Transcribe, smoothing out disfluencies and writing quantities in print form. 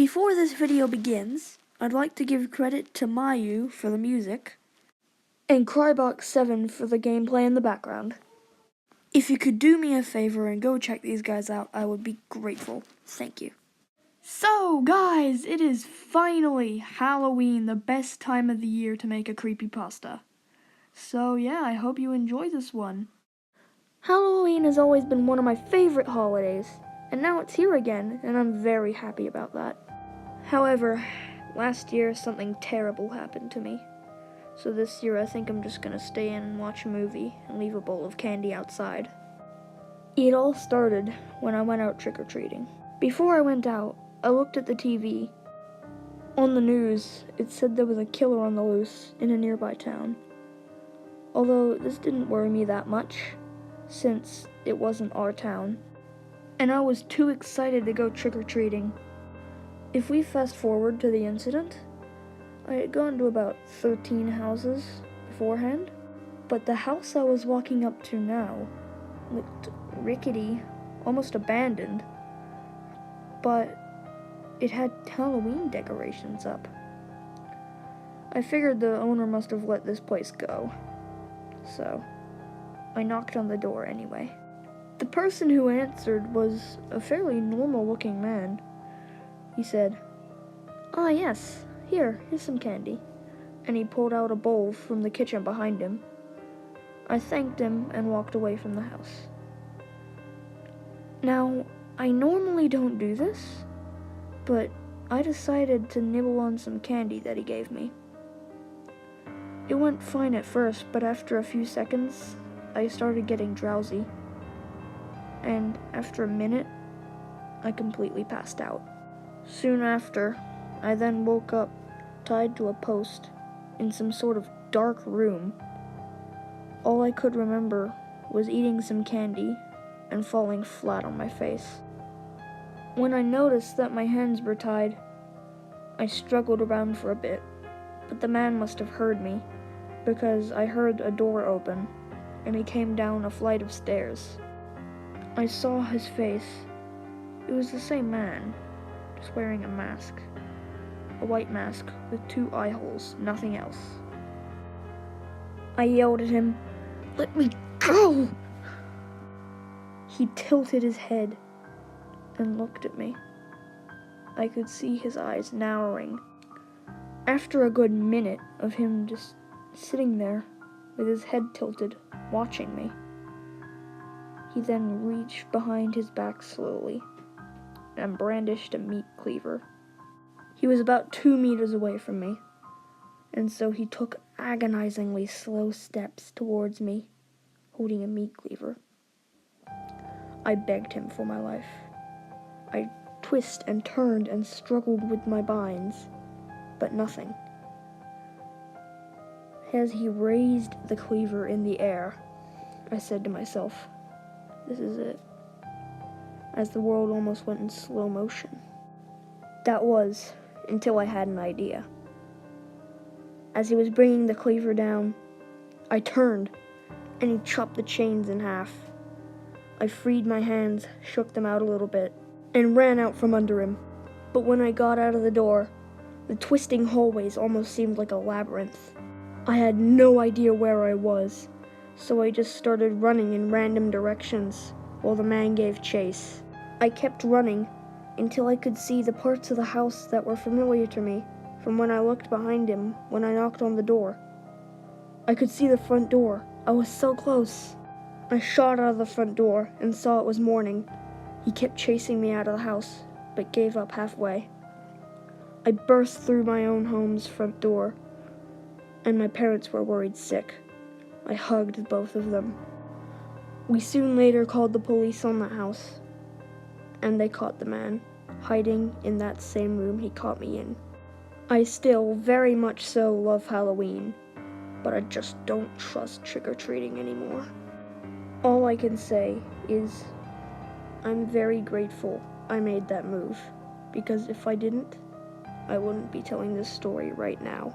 Before this video begins, I'd like to give credit to Mayu for the music and Crybox7 for the gameplay in the background. If you could do me a favor and go check these guys out, I would be grateful. Thank you. So guys, it is finally Halloween, the best time of the year to make a creepypasta. So yeah, I hope you enjoy this one. Halloween has always been one of my favorite holidays, and now it's here again, and I'm very happy about that. However, last year something terrible happened to me. So this year I think I'm just gonna stay in and watch a movie and leave a bowl of candy outside. It all started when I went out trick-or-treating. Before I went out, I looked at the TV. On the news, it said there was a killer on the loose in a nearby town. Although this didn't worry me that much, since it wasn't our town. And I was too excited to go trick-or-treating. If we fast forward to the incident, I had gone to about 13 houses beforehand, but the house I was walking up to now looked rickety, almost abandoned, but it had Halloween decorations up. I figured the owner must have let this place go, so I knocked on the door anyway. The person who answered was a fairly normal-looking man. He said, "Ah yes, here's some candy," and he pulled out a bowl from the kitchen behind him. I thanked him and walked away from the house. Now, I normally don't do this, but I decided to nibble on some candy that he gave me. It went fine at first, but after a few seconds, I started getting drowsy. And after a minute, I completely passed out. Soon after, I then woke up tied to a post in some sort of dark room. All I could remember was eating some candy and falling flat on my face. When I noticed that my hands were tied, I struggled around for a bit, but the man must have heard me because I heard a door open and he came down a flight of stairs. I saw his face. It was the same man, just wearing a mask. A white mask with 2 eye holes, nothing else. I yelled at him, "Let me go!" He tilted his head and looked at me. I could see his eyes narrowing. After a good minute of him just sitting there with his head tilted, watching me, he then reached behind his back slowly and brandished a meat cleaver. He was about 2 meters away from me, and so he took agonizingly slow steps towards me, holding a meat cleaver. I begged him for my life. I twisted and turned and struggled with my binds, but nothing. As he raised the cleaver in the air, I said to myself, "This is it," as the world almost went in slow motion. That was until I had an idea. As he was bringing the cleaver down, I turned, and he chopped the chains in half. I freed my hands, shook them out a little bit, and ran out from under him. But when I got out of the door, the twisting hallways almost seemed like a labyrinth. I had no idea where I was, so I just started running in random directions while the man gave chase. I kept running until I could see the parts of the house that were familiar to me from when I looked behind him when I knocked on the door. I could see the front door. I was so close. I shot out of the front door and saw it was morning. He kept chasing me out of the house, but gave up halfway. I burst through my own home's front door, and my parents were worried sick. I hugged both of them. We soon later called the police on the house, and they caught the man, hiding in that same room he caught me in. I still, very much so, love Halloween, but I just don't trust trick-or-treating anymore. All I can say is, I'm very grateful I made that move, because if I didn't, I wouldn't be telling this story right now.